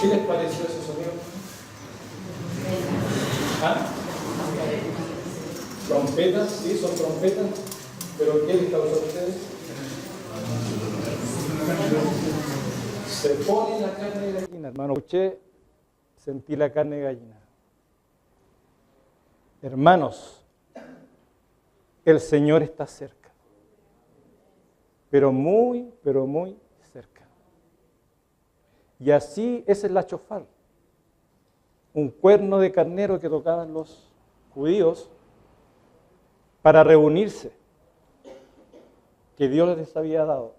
¿Qué les pareció ese sonido? ¿Ah? Trompetas, sí, son trompetas, pero ¿qué les causó a ustedes? Se pone la carne de gallina, hermano. Escuché, sentí la carne de gallina. Hermanos, el Señor está cerca, pero muy cerca. Y así esa es la chofar, un cuerno de carnero que tocaban los judíos para reunirse, que Dios les había dado,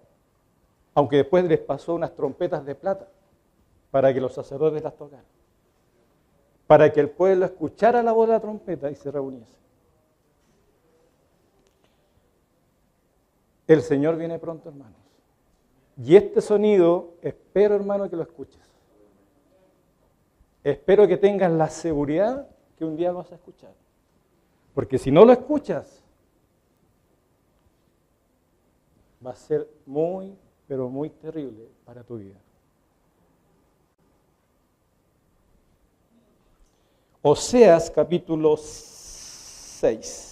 aunque después les pasó unas trompetas de plata para que los sacerdotes las tocaran, para que el pueblo escuchara la voz de la trompeta y se reuniese. El Señor viene pronto, hermanos. Y este sonido, espero, hermano, que lo escuches. Espero que tengas la seguridad que un día vas a escuchar. Porque si no lo escuchas, va a ser muy, pero muy terrible para tu vida. Oseas capítulo 6.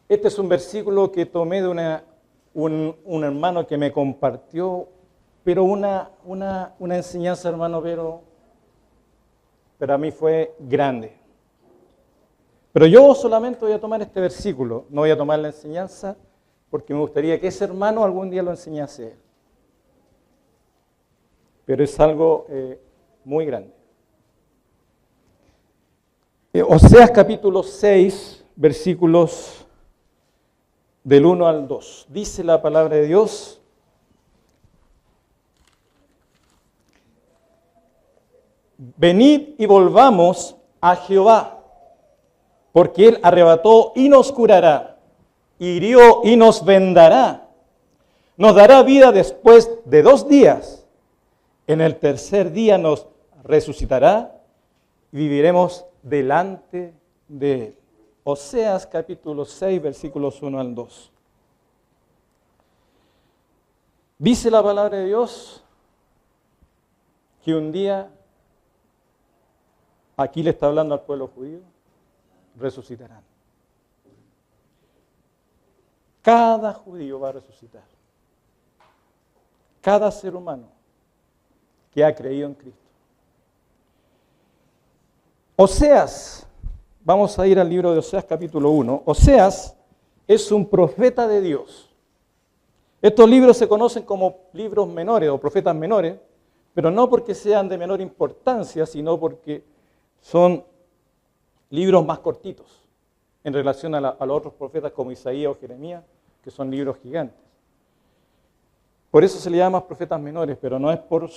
Este es un versículo que tomé de un hermano que me compartió, pero una enseñanza, hermano, pero a mí fue grande. Pero yo solamente voy a tomar este versículo, no voy a tomar la enseñanza, porque me gustaría que ese hermano algún día lo enseñase él. Pero es algo muy grande. Oseas capítulo 6, versículos del 1 al 2. Dice la palabra de Dios: venid y volvamos a Jehová, porque Él arrebató y nos curará, hirió y nos vendará, nos dará vida después de 2 días, en el tercer día nos resucitará y viviremos delante de Él. Oseas capítulo 6, versículos 1 al 2. Dice la palabra de Dios que un día, aquí le está hablando al pueblo judío, resucitarán. Cada judío va a resucitar. Cada ser humano que ha creído en Cristo. Oseas, vamos a ir al libro de Oseas capítulo 1. Oseas es un profeta de Dios. Estos libros se conocen como libros menores o profetas menores, pero no porque sean de menor importancia, sino porque son libros más cortitos en relación a los otros profetas como Isaías o Jeremías, que son libros gigantes. Por eso se le llama profetas menores, pero no es por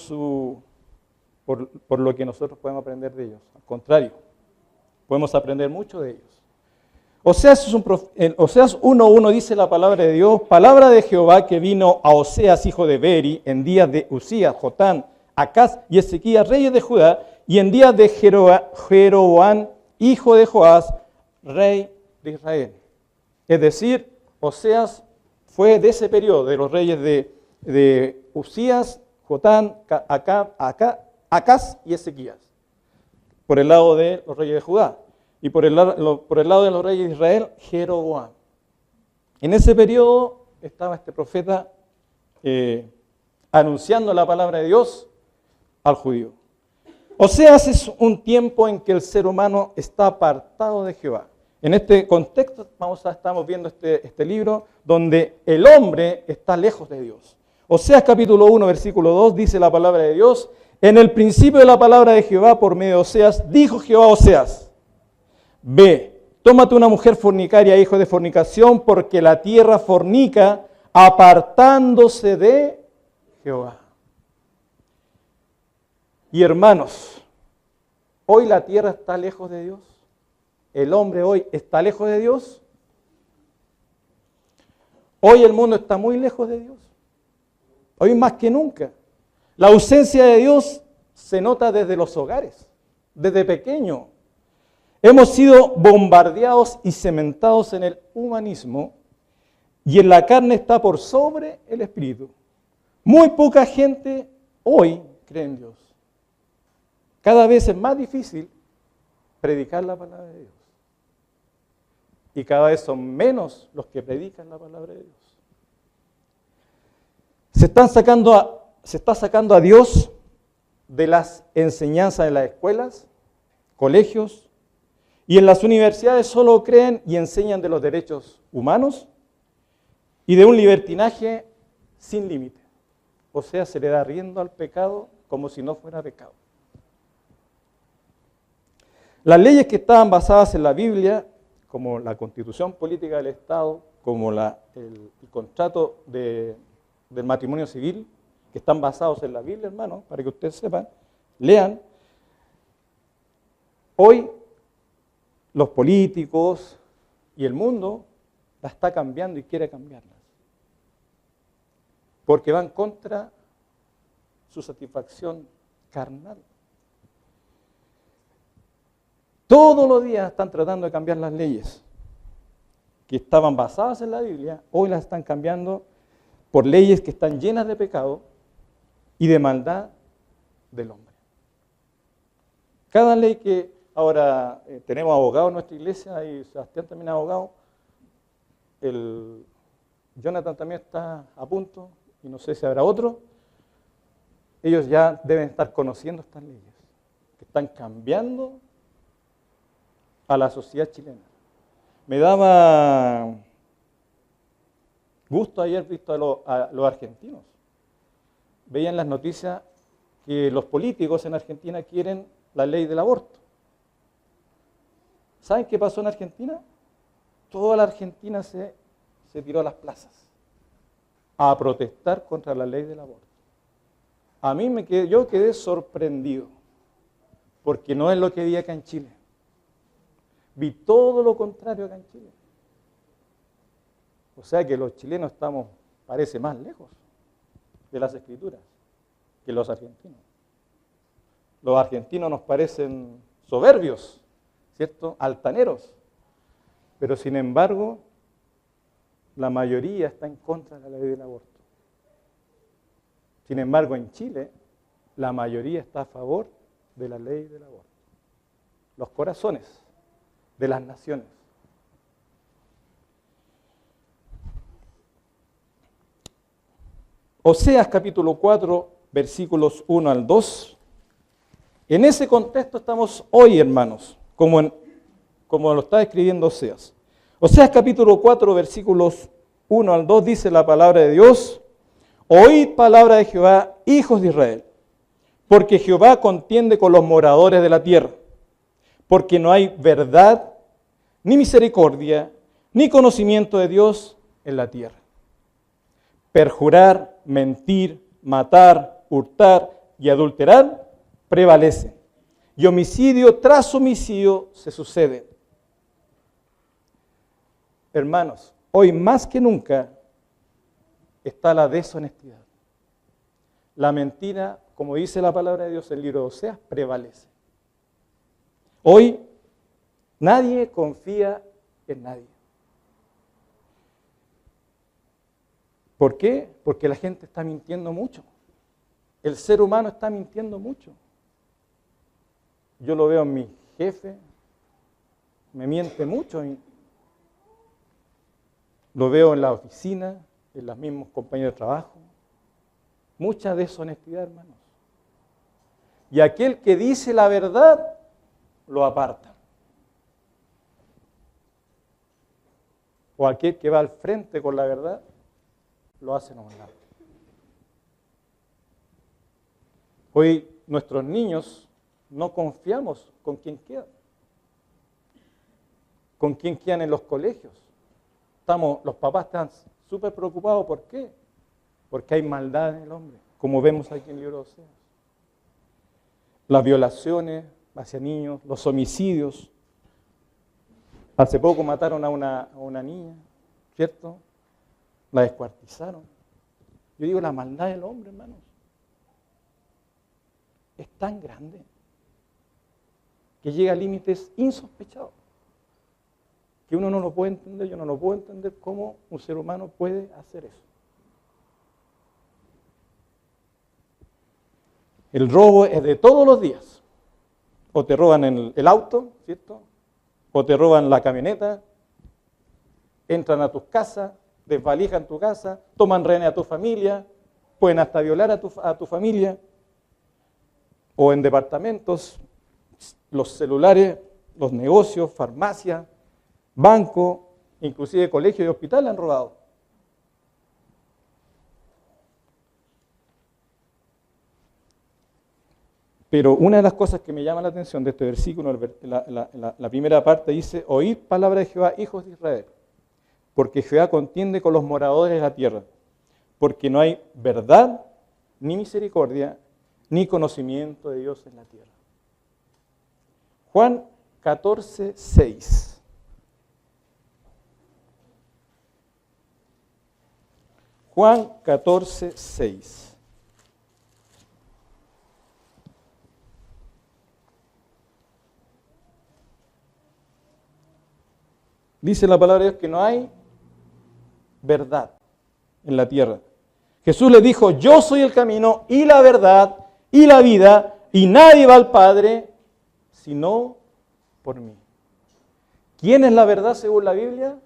lo que nosotros podemos aprender de ellos. Al contrario, podemos aprender mucho de ellos. Oseas 1:1 dice la palabra de Dios: palabra de Jehová que vino a Oseas, hijo de Beri, en días de Usías, Jotán, Acaz y Ezequías, reyes de Judá, y en días de Jeroboam, hijo de Joás, rey de Israel. Es decir, Oseas fue de ese periodo, de los reyes de Usías, Jotán, Acaz y Ezequías, por el lado de los reyes de Judá. Y por el lado de los reyes de Israel, Jeroboam. En ese periodo estaba este profeta anunciando la palabra de Dios al judío. Oseas es un tiempo en que el ser humano está apartado de Jehová. En este contexto estamos viendo este libro donde el hombre está lejos de Dios. Oseas capítulo 1, versículo 2, dice la palabra de Dios: en el principio de la palabra de Jehová por medio de Oseas, dijo Jehová a Oseas: ve, tómate una mujer fornicaria, hijo de fornicación, porque la tierra fornica, apartándose de Jehová. Y hermanos, hoy la tierra está lejos de Dios. El hombre hoy está lejos de Dios. Hoy el mundo está muy lejos de Dios. Hoy más que nunca. La ausencia de Dios se nota desde los hogares, desde pequeño. Hemos sido bombardeados y cementados en el humanismo y en la carne está por sobre el espíritu. Muy poca gente hoy cree en Dios. Cada vez es más difícil predicar la palabra de Dios. Y cada vez son menos los que predican la palabra de Dios. Se está sacando a Dios de las enseñanzas de las escuelas, colegios, y en las universidades solo creen y enseñan de los derechos humanos y de un libertinaje sin límite. O sea, se le da rienda al pecado como si no fuera pecado. Las leyes que estaban basadas en la Biblia, como la Constitución Política del Estado, como el contrato del matrimonio civil, que están basados en la Biblia, hermano, para que ustedes sepan, lean. Hoy los políticos y el mundo la está cambiando y quiere cambiarlas. Porque van contra su satisfacción carnal. Todos los días están tratando de cambiar las leyes que estaban basadas en la Biblia, hoy las están cambiando por leyes que están llenas de pecado y de maldad del hombre. Cada ley que ahora tenemos abogados en nuestra iglesia, y Sebastián también es abogado, el Jonathan también está a punto, y no sé si habrá otro, ellos ya deben estar conociendo estas leyes, que están cambiando a la sociedad chilena. Me daba gusto ayer visto a los argentinos. Veían las noticias que los políticos en Argentina quieren la ley del aborto. ¿Saben qué pasó en Argentina? Toda la Argentina se tiró a las plazas a protestar contra la ley del aborto. A mí yo quedé sorprendido, porque no es lo que vi acá en Chile. Vi todo lo contrario acá en Chile. O sea que los chilenos estamos, parece, más lejos de las escrituras que los argentinos. Los argentinos nos parecen soberbios, ¿cierto? Altaneros. Pero sin embargo, la mayoría está en contra de la ley del aborto. Sin embargo, en Chile, la mayoría está a favor de la ley del aborto. Los corazones de las naciones. Oseas capítulo 4, versículos 1 al 2. En ese contexto estamos hoy, hermanos, como lo está escribiendo Oseas. Oseas capítulo 4, versículos 1 al 2, dice la palabra de Dios: oíd palabra de Jehová, hijos de Israel, porque Jehová contiende con los moradores de la tierra, porque no hay verdad, ni misericordia, ni conocimiento de Dios en la tierra. Perjurar, mentir, matar, hurtar y adulterar prevalecen, y homicidio tras homicidio se sucede. Hermanos, hoy más que nunca está la deshonestidad. La mentira, como dice la palabra de Dios en el libro de Oseas, prevalece. Hoy nadie confía en nadie. ¿Por qué? Porque la gente está mintiendo mucho. El ser humano está mintiendo mucho. Yo lo veo en mi jefe, me miente mucho. Lo veo en la oficina, en los mismos compañeros de trabajo. Mucha deshonestidad, hermanos. Y aquel que dice la verdad, lo aparta. o aquel que va al frente con la verdad, lo hacen a un lado. Hoy nuestros niños no confiamos con quién quedan, con quién quedan en los colegios. Los papás están súper preocupados. ¿Por qué? Porque hay maldad en el hombre, como vemos aquí en el libro de Oseas. Las violaciones hacia niños, los homicidios. Hace poco mataron a una niña, ¿cierto? La descuartizaron. Yo digo, la maldad del hombre, hermanos, es tan grande que llega a límites insospechados, que uno no lo puede entender. Yo no lo puedo entender cómo un ser humano puede hacer eso. El robo es de todos los días. O te roban el auto, ¿cierto? O te roban la camioneta, entran a tus casas, desvalijan tu casa, toman rehenes a tu familia, pueden hasta violar a tu familia. O en departamentos, los celulares, los negocios, farmacias, bancos, inclusive colegios y hospitales han robado. Pero una de las cosas que me llama la atención de este versículo, la primera parte dice: oíd palabra de Jehová, hijos de Israel, porque Jehová contiende con los moradores de la tierra, porque no hay verdad, ni misericordia, ni conocimiento de Dios en la tierra. Juan 14, 6. Juan 14, 6. Dice la palabra de Dios que no hay verdad en la tierra. Jesús le dijo: yo soy el camino y la verdad y la vida, y nadie va al Padre sino por mí. ¿Quién es la verdad según la Biblia?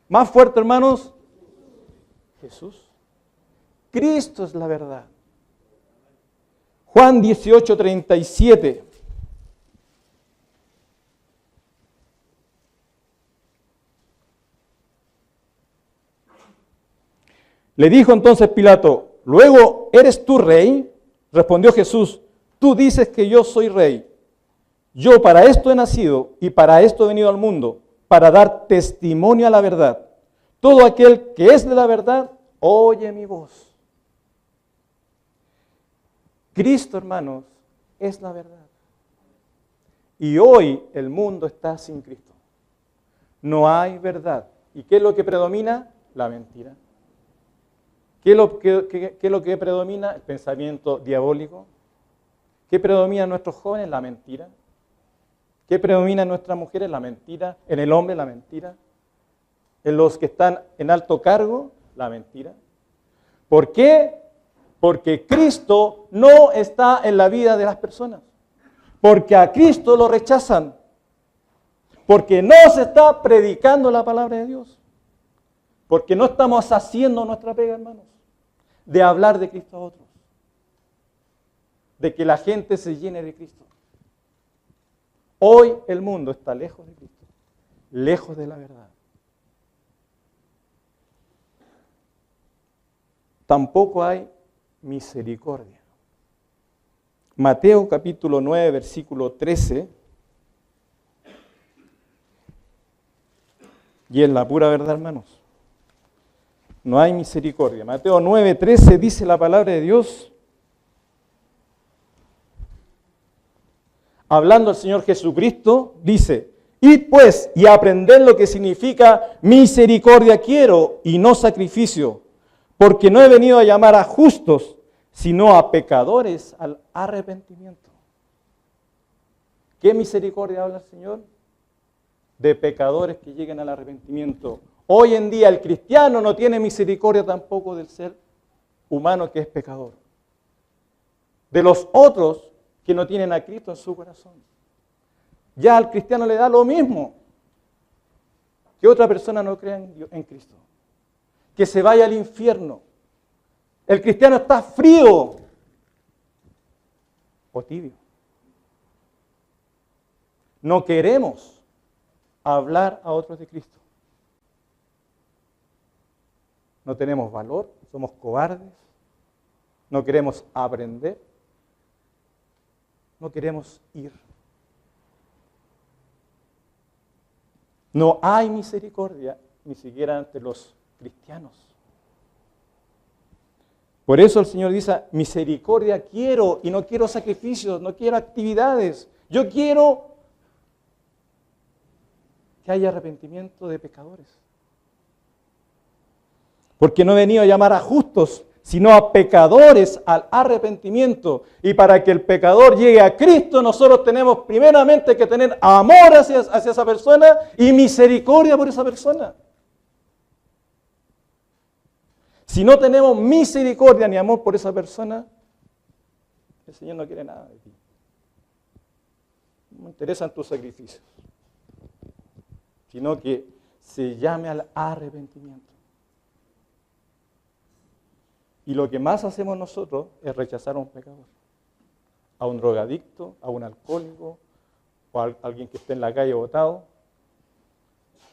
Más fuerte, hermanos. Jesús. Cristo es la verdad. Juan 18, 37. Le dijo entonces Pilato: ¿luego eres tú rey? Respondió Jesús: tú dices que yo soy rey. Yo para esto he nacido y para esto he venido al mundo, para dar testimonio a la verdad. Todo aquel que es de la verdad, oye mi voz. Cristo, hermanos, es la verdad. Y hoy el mundo está sin Cristo. No hay verdad. ¿Y qué es lo que predomina? La mentira. ¿Qué es lo que predomina? El pensamiento diabólico. ¿Qué predomina en nuestros jóvenes? La mentira. ¿Qué predomina en nuestras mujeres? La mentira. En el hombre, la mentira. En los que están en alto cargo, la mentira. ¿Por qué? Porque Cristo no está en la vida de las personas. Porque a Cristo lo rechazan. Porque no se está predicando la palabra de Dios. Porque no estamos haciendo nuestra pega, hermanos, de hablar de Cristo a otros. De que la gente se llene de Cristo. Hoy el mundo está lejos de Cristo, lejos de la verdad. Tampoco hay misericordia. Mateo capítulo 9, versículo 13, y es la pura verdad, hermanos. No hay misericordia. Mateo 9, 13 dice la palabra de Dios, hablando al Señor Jesucristo, dice: id pues y aprended lo que significa misericordia quiero y no sacrificio, porque no he venido a llamar a justos, sino a pecadores al arrepentimiento. ¿Qué misericordia habla el Señor? De pecadores que lleguen al arrepentimiento. Hoy en día el cristiano no tiene misericordia tampoco del ser humano que es pecador. De los otros que no tienen a Cristo en su corazón. Ya al cristiano le da lo mismo que otra persona no crea en Cristo. Que se vaya al infierno. El cristiano está frío o tibio. No queremos hablar a otros de Cristo. no tenemos valor, somos cobardes, no queremos aprender, no queremos ir. No hay misericordia ni siquiera ante los cristianos. Por eso el Señor dice, misericordia quiero y no quiero sacrificios, no quiero actividades. Yo quiero que haya arrepentimiento de pecadores. Porque no he venido a llamar a justos, sino a pecadores al arrepentimiento. Y para que el pecador llegue a Cristo, nosotros tenemos primeramente que tener amor hacia esa persona y misericordia por esa persona. Si no tenemos misericordia ni amor por esa persona, el Señor no quiere nada de ti. No me interesan tus sacrificios, sino que se llame al arrepentimiento. Y lo que más hacemos nosotros es rechazar a un pecador, a un drogadicto, a un alcohólico, o a alguien que esté en la calle botado.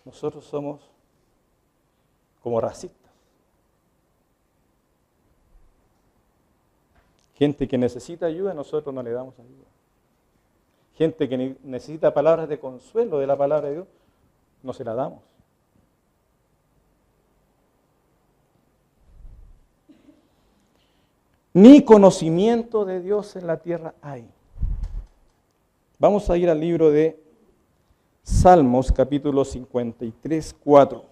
Nosotros somos como racistas. Gente que necesita ayuda, nosotros no le damos ayuda. Gente que necesita palabras de consuelo de la palabra de Dios, no se la damos. Ni conocimiento de Dios en la tierra hay. Vamos a ir al libro de Salmos, capítulo 53, 4.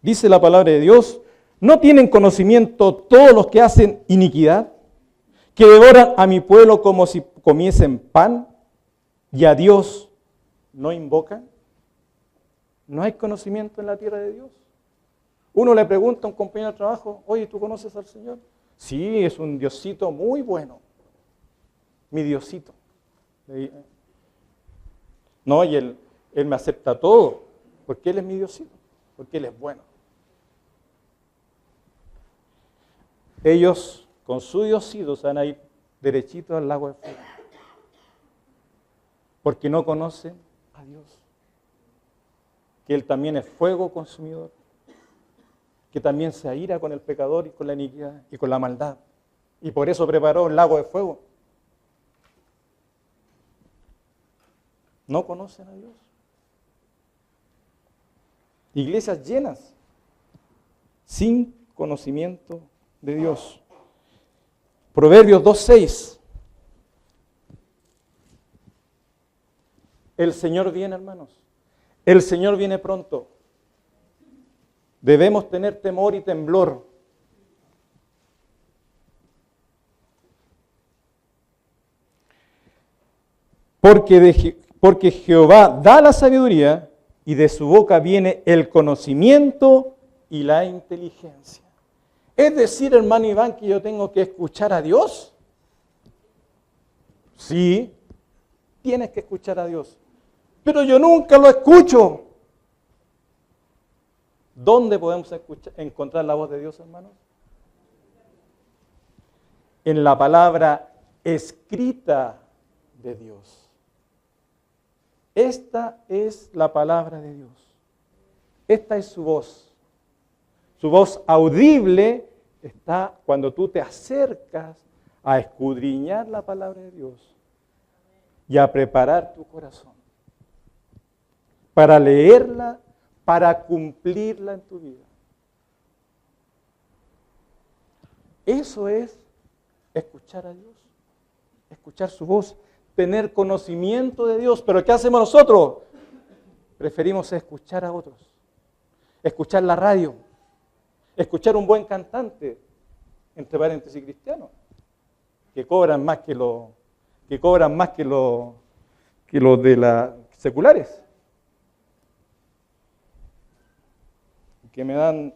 Dice la palabra de Dios, ¿no tienen conocimiento todos los que hacen iniquidad? Que devoran a mi pueblo como si comiesen pan y a Dios no invocan. ¿No hay conocimiento en la tierra de Dios? Uno le pregunta a un compañero de trabajo, oye, ¿tú conoces al Señor? Sí, es un Diosito muy bueno. Mi Diosito. No, y él me acepta todo, porque Él es mi Diosito, porque Él es bueno. Ellos, con su Diosito, se van a ir derechitos al lago de fuego, porque no conocen a Dios, que Él también es fuego consumidor, que también se aira con el pecador y con la iniquidad y con la maldad, y por eso preparó un lago de fuego. No conocen a Dios. Iglesias llenas, sin conocimiento de Dios. Proverbios 2:6. El Señor viene, hermanos. El Señor viene pronto. Debemos tener temor y temblor. Porque Jehová da la sabiduría y de su boca viene el conocimiento y la inteligencia. Es decir, hermano Iván, que yo tengo que escuchar a Dios. Sí, tienes que escuchar a Dios. Pero yo nunca lo escucho. ¿Dónde podemos encontrar la voz de Dios, hermanos? En la palabra escrita de Dios. Esta es la palabra de Dios. Esta es su voz. Su voz audible está cuando tú te acercas a escudriñar la palabra de Dios y a preparar tu corazón para leerla, para cumplirla en tu vida. Eso es escuchar a Dios, escuchar su voz, tener conocimiento de Dios. Pero ¿qué hacemos nosotros? Preferimos escuchar a otros, escuchar la radio, escuchar un buen cantante, entre paréntesis cristiano, que cobran más que los de las seculares, que me dan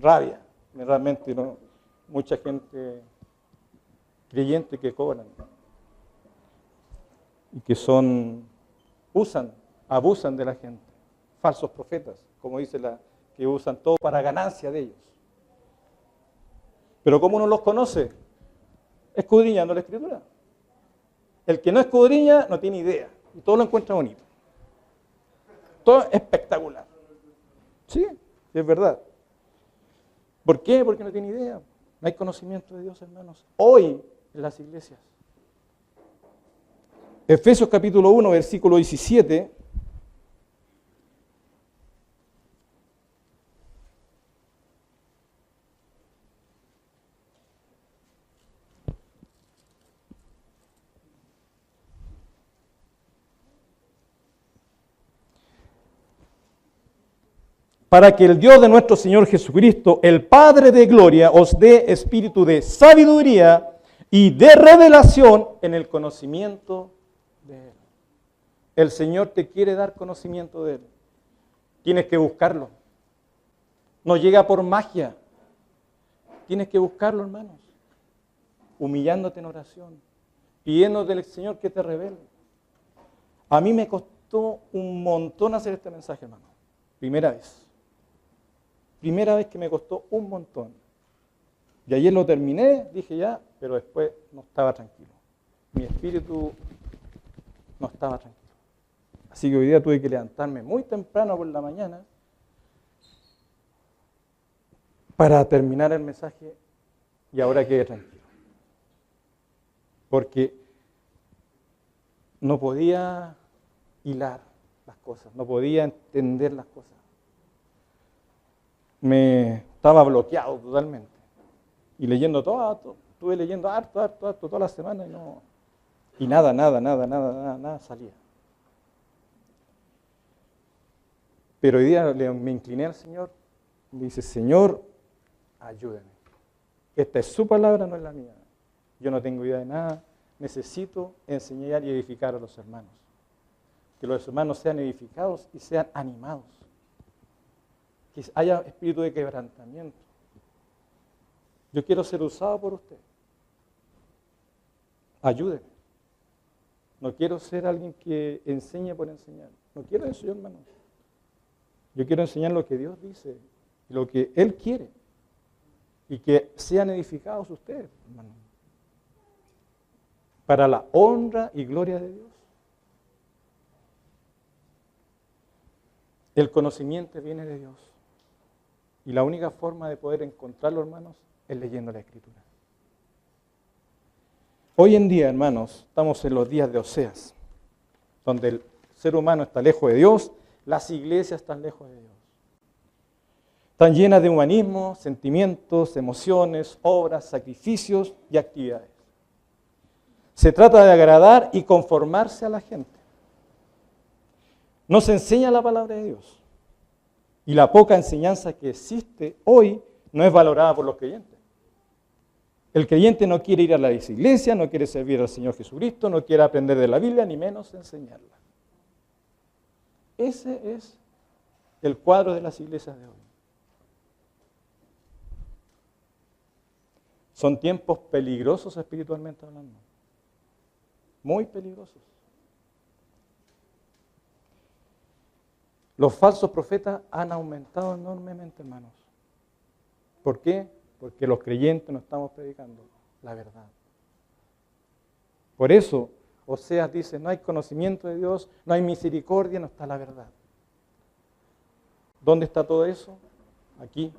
rabia, realmente, ¿no? Mucha gente creyente que cobran y que abusan de la gente, falsos profetas, como dice que usan todo para ganancia de ellos. Pero ¿cómo uno los conoce? escudriñando la Escritura. El que no escudriña no tiene idea y todo lo encuentra bonito. Todo espectacular. Sí, es verdad. ¿Por qué? Porque no tiene idea. No hay conocimiento de Dios, hermanos. Hoy en las iglesias. Efesios capítulo 1, versículo 17. Para que el Dios de nuestro Señor Jesucristo, el Padre de gloria, os dé espíritu de sabiduría y de revelación en el conocimiento de Él. El Señor te quiere dar conocimiento de Él. Tienes que buscarlo. No llega por magia. Tienes que buscarlo, hermanos. Humillándote en oración. Pidiendo del Señor que te revele. A mí me costó un montón hacer este mensaje, hermano. Primera vez. Primera vez que me costó un montón. Y ayer lo terminé, dije ya, pero después no estaba tranquilo. Mi espíritu no estaba tranquilo. Así que hoy día tuve que levantarme muy temprano por la mañana para terminar el mensaje y ahora quedé tranquilo. Porque no podía hilar las cosas, no podía entender las cosas. Me estaba bloqueado totalmente. Y leyendo todo, estuve leyendo harto, toda la semana y nada salía. Pero hoy día me incliné al Señor y me dice, Señor, ayúdame. Esta es su palabra, no es la mía. Yo no tengo idea de nada, necesito enseñar y edificar a los hermanos. Que los hermanos sean edificados y sean animados. Que haya espíritu de quebrantamiento. Yo quiero ser usado por usted. Ayúdeme. No quiero ser alguien que enseñe por enseñar. No quiero eso yo, hermano. Yo quiero enseñar lo que Dios dice, lo que Él quiere. Y que sean edificados ustedes, hermano. Para la honra y gloria de Dios. El conocimiento viene de Dios. Y la única forma de poder encontrarlo, hermanos, es leyendo la Escritura. Hoy en día, hermanos, estamos en los días de Oseas, donde el ser humano está lejos de Dios, las iglesias están lejos de Dios. Están llenas de humanismo, sentimientos, emociones, obras, sacrificios y actividades. Se trata de agradar y conformarse a la gente. No se enseña la palabra de Dios. Y la poca enseñanza que existe hoy no es valorada por los creyentes. El creyente no quiere ir a la iglesia, no quiere servir al Señor Jesucristo, no quiere aprender de la Biblia, ni menos enseñarla. Ese es el cuadro de las iglesias de hoy. Son tiempos peligrosos espiritualmente hablando. Muy peligrosos. Los falsos profetas han aumentado enormemente, hermanos. ¿Por qué? Porque los creyentes no estamos predicando la verdad. Por eso, Oseas dice, no hay conocimiento de Dios, no hay misericordia, no está la verdad. ¿Dónde está todo eso? Aquí.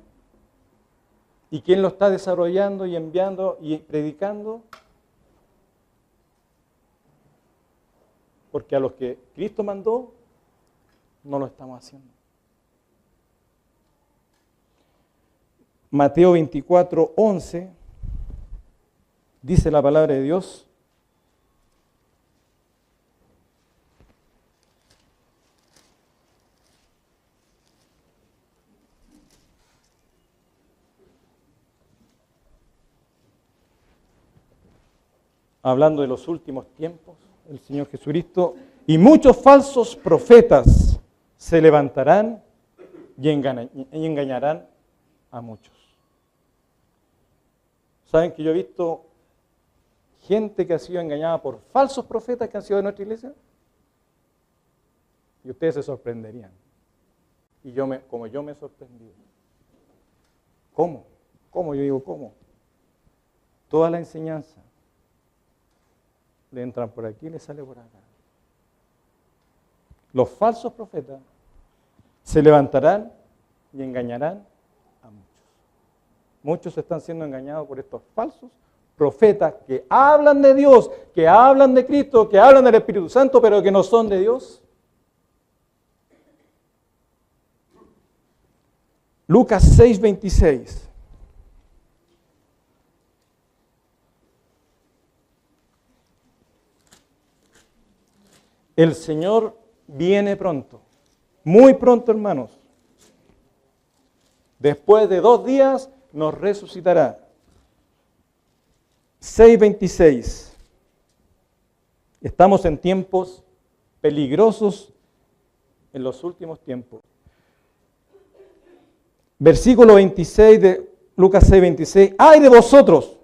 ¿Y quién lo está desarrollando y enviando y predicando? Porque a los que Cristo mandó, no lo estamos haciendo. Mateo 24, 11, dice la palabra de Dios. Hablando de los últimos tiempos, el Señor Jesucristo, y muchos falsos profetas se levantarán y engañarán a muchos. ¿Saben que yo he visto gente que ha sido engañada por falsos profetas que han sido de nuestra iglesia? Y ustedes se sorprenderían. Y como yo me he sorprendido. ¿Cómo? ¿Cómo? Yo digo, ¿cómo? Toda la enseñanza, le entran por aquí y le sale por acá. Los falsos profetas se levantarán y engañarán a muchos. Muchos están siendo engañados por estos falsos profetas que hablan de Dios, que hablan de Cristo, que hablan del Espíritu Santo, pero que no son de Dios. Lucas 6:26. El Señor viene pronto, muy pronto, hermanos. Después de 2 días nos resucitará. 6:26. Estamos en tiempos peligrosos en los últimos tiempos. Versículo 26 de Lucas 6:26. ¡Ay de vosotros!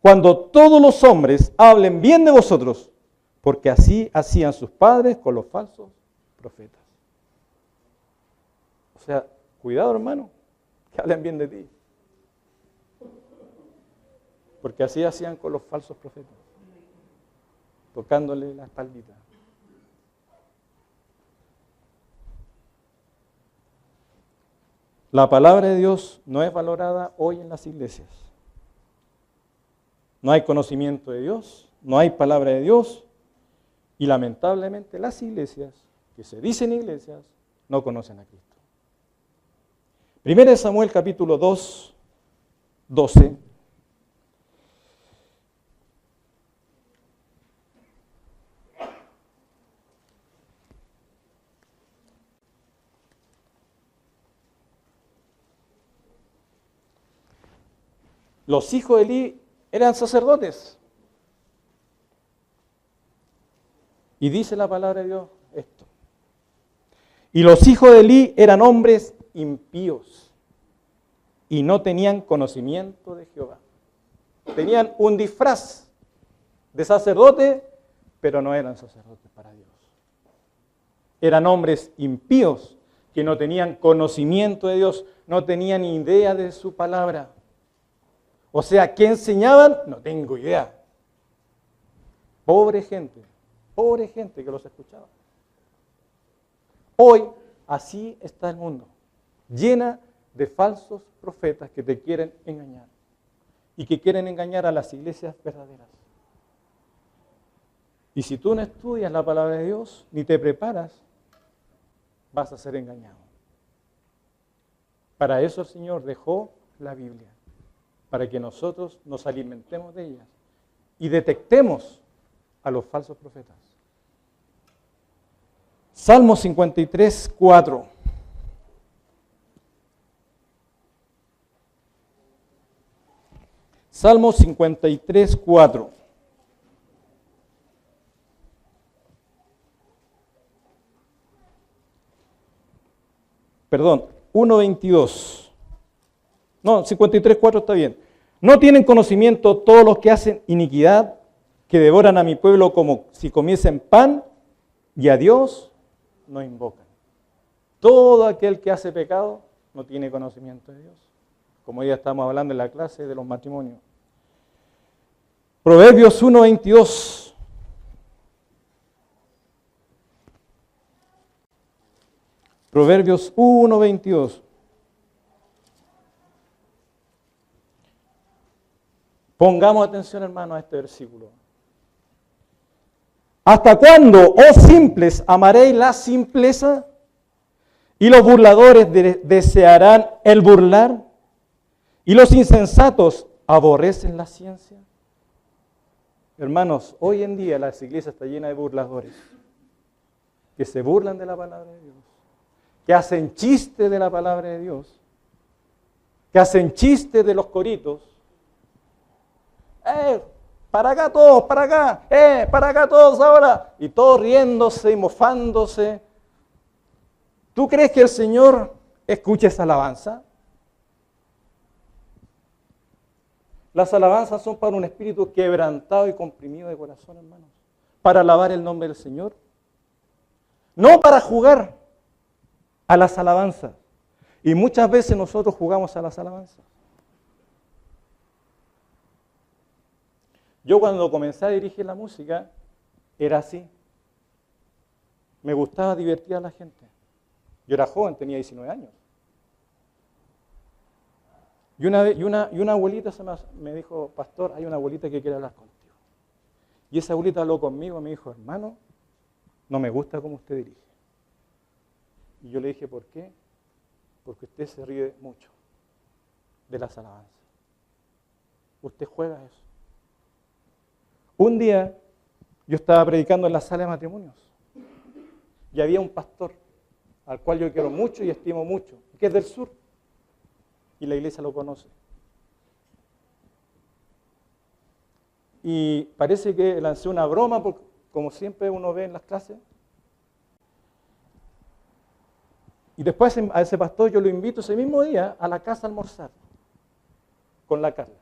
Cuando todos los hombres hablen bien de vosotros, porque así hacían sus padres con los falsos profetas. O sea, cuidado, hermano, que hablen bien de ti. Porque así hacían con los falsos profetas, tocándole la espaldita. La palabra de Dios no es valorada hoy en las iglesias. No hay conocimiento de Dios, no hay palabra de Dios, y lamentablemente las iglesias, que se dicen iglesias, no conocen a Cristo. 1 Samuel capítulo 2, 12. Los hijos de Elí eran sacerdotes. Y dice la palabra de Dios esto. Y los hijos de Elí eran hombres impíos y no tenían conocimiento de Jehová. Tenían un disfraz de sacerdote, pero no eran sacerdotes para Dios. Eran hombres impíos que no tenían conocimiento de Dios, no tenían idea de su palabra. O sea, ¿qué enseñaban? No tengo idea. Pobre gente que los escuchaba. Hoy, así está el mundo, llena de falsos profetas que te quieren engañar y que quieren engañar a las iglesias verdaderas. Y si tú no estudias la palabra de Dios, ni te preparas, vas a ser engañado. Para eso el Señor dejó la Biblia, para que nosotros nos alimentemos de ella y detectemos a los falsos profetas. Salmo 53, 4. Salmo 53, 4. Perdón, 1:22. No, 53, 4 está bien. ¿No tienen conocimiento todos los que hacen iniquidad, que devoran a mi pueblo como si comiesen pan, y a Dios no invocan? Todo aquel que hace pecado no tiene conocimiento de Dios. Como ya estamos hablando en la clase de los matrimonios. Proverbios 1:22. Proverbios 1:22. Pongamos atención, hermano, a este versículo. ¿Hasta cuándo, oh simples, amaréis la simpleza? ¿Y los burladores desearán el burlar? ¿Y los insensatos aborrecen la ciencia? Hermanos, hoy en día la iglesia está llena de burladores que se burlan de la palabra de Dios, que hacen chiste de la palabra de Dios, que hacen chiste de los coritos. Para acá todos, para acá todos ahora. Y todos riéndose y mofándose. ¿Tú crees que el Señor escucha esa alabanza? Las alabanzas son para un espíritu quebrantado y comprimido de corazón, hermanos. Para alabar el nombre del Señor. No para jugar a las alabanzas. Y muchas veces nosotros jugamos a las alabanzas. Yo cuando comencé a dirigir la música, era así. Me gustaba divertir a la gente. Yo era joven, tenía 19 años. Y una abuelita me dijo, pastor, hay una abuelita que quiere hablar contigo. Y esa abuelita habló conmigo y me dijo, hermano, no me gusta cómo usted dirige. Y yo le dije, ¿por qué? Porque usted se ríe mucho de las alabanzas. Usted juega eso. Un día yo estaba predicando en la sala de matrimonios y había un pastor al cual yo quiero mucho y estimo mucho, que es del sur, y la iglesia lo conoce. Y parece que lancé una broma, porque, como siempre uno ve en las clases. Y después a ese pastor yo lo invito ese mismo día a la casa a almorzar con la Carla.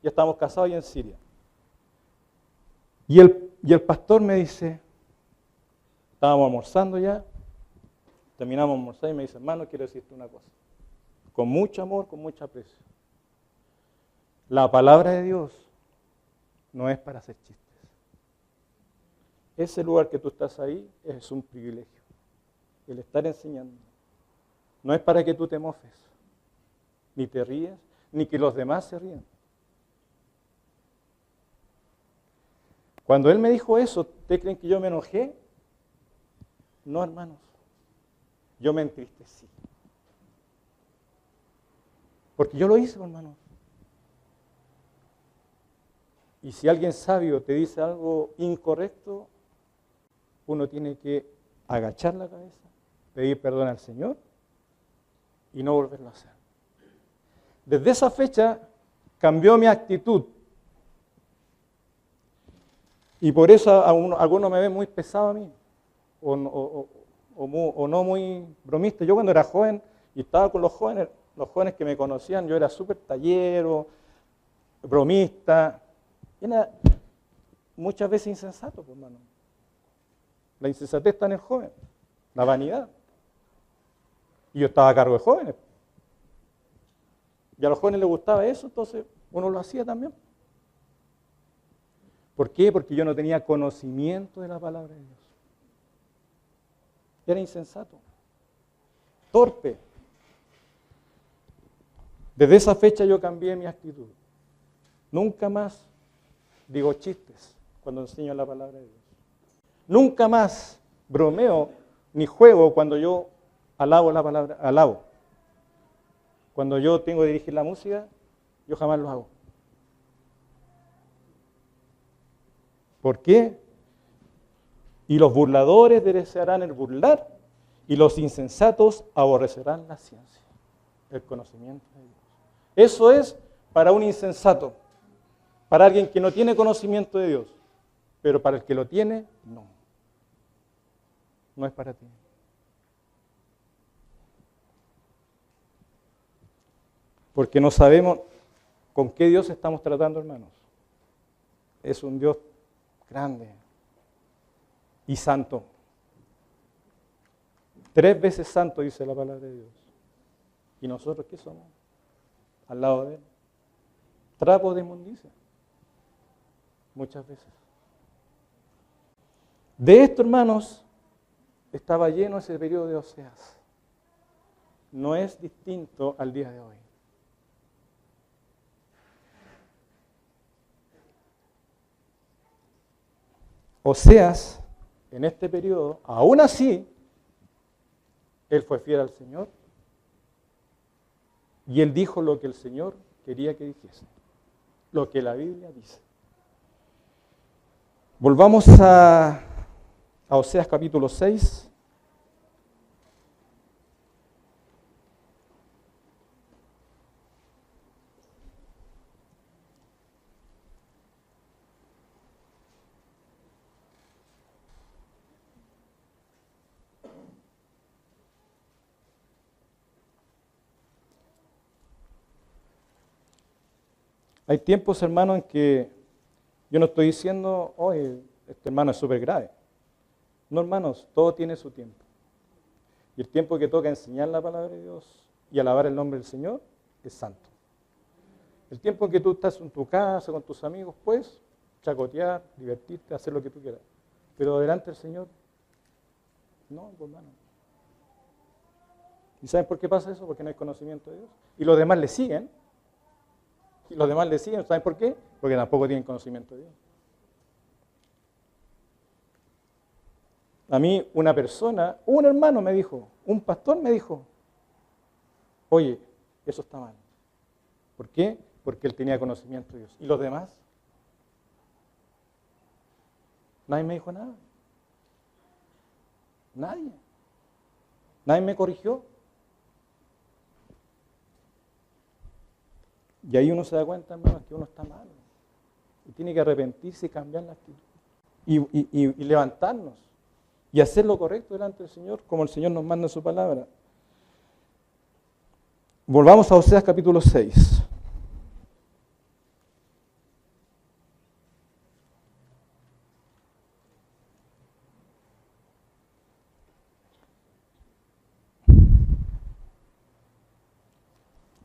Ya estábamos casados y en Siria. Y el pastor me dice, estábamos almorzando ya, terminamos de almorzar y me dice, hermano, quiero decirte una cosa. Con mucho amor, con mucho aprecio. La palabra de Dios no es para hacer chistes. Ese lugar que tú estás ahí es un privilegio. El estar enseñando. No es para que tú te mofes, ni te ríes, ni que los demás se rían. Cuando él me dijo eso, ¿ustedes creen que yo me enojé? No, hermanos. Yo me entristecí. Porque yo lo hice, hermanos. Y si alguien sabio te dice algo incorrecto, uno tiene que agachar la cabeza, pedir perdón al Señor y no volverlo a hacer. Desde esa fecha cambió mi actitud. Y por eso algunos me ven muy pesado a mí, o no muy bromista. Yo cuando era joven y estaba con los jóvenes que me conocían, yo era súper tallero, bromista. Era muchas veces insensato, pues, hermano. La insensatez está en el joven, la vanidad. Y yo estaba a cargo de jóvenes. Y a los jóvenes les gustaba eso, entonces uno lo hacía también. ¿Por qué? Porque yo no tenía conocimiento de la palabra de Dios. Era insensato, torpe. Desde esa fecha yo cambié mi actitud. Nunca más digo chistes cuando enseño la palabra de Dios. Nunca más bromeo ni juego cuando yo alabo la palabra, alabo. Cuando yo tengo que dirigir la música, yo jamás lo hago. ¿Por qué? Y los burladores desearán el burlar, y los insensatos aborrecerán la ciencia, el conocimiento de Dios. Eso es para un insensato, para alguien que no tiene conocimiento de Dios, pero para el que lo tiene, no. No es para ti. Porque no sabemos con qué Dios estamos tratando, hermanos. Es un Dios grande y santo. 3 veces santo, dice la palabra de Dios. ¿Y nosotros qué somos? Al lado de Él. Trapos de inmundicia. Muchas veces. De esto, hermanos, estaba lleno ese periodo de Oseas. No es distinto al día de hoy. Oseas, en este periodo, aún así, él fue fiel al Señor y él dijo lo que el Señor quería que dijese, lo que la Biblia dice. Volvamos a Oseas capítulo 6. Hay tiempos, hermano, en que yo no estoy diciendo, oye, este hermano es súper grave. No, hermanos, todo tiene su tiempo. Y el tiempo que toca enseñar la palabra de Dios y alabar el nombre del Señor es santo. El tiempo en que tú estás en tu casa, con tus amigos, puedes chacotear, divertirte, hacer lo que tú quieras. Pero delante del Señor, no, hermano. ¿Y saben por qué pasa eso? Porque no hay conocimiento de Dios. Y los demás le siguen. Y los demás le siguen, ¿saben por qué? Porque tampoco tienen conocimiento de Dios. A mí una persona, un hermano me dijo, un pastor me dijo, oye, eso está mal. ¿Por qué? Porque él tenía conocimiento de Dios. ¿Y los demás? Nadie me dijo nada. Nadie. Nadie me corrigió. Y ahí uno se da cuenta, hermanos, que uno está mal. Y tiene que arrepentirse y cambiar la actitud. Y levantarnos. Y hacer lo correcto delante del Señor, como el Señor nos manda en su palabra. Volvamos a Oseas capítulo 6.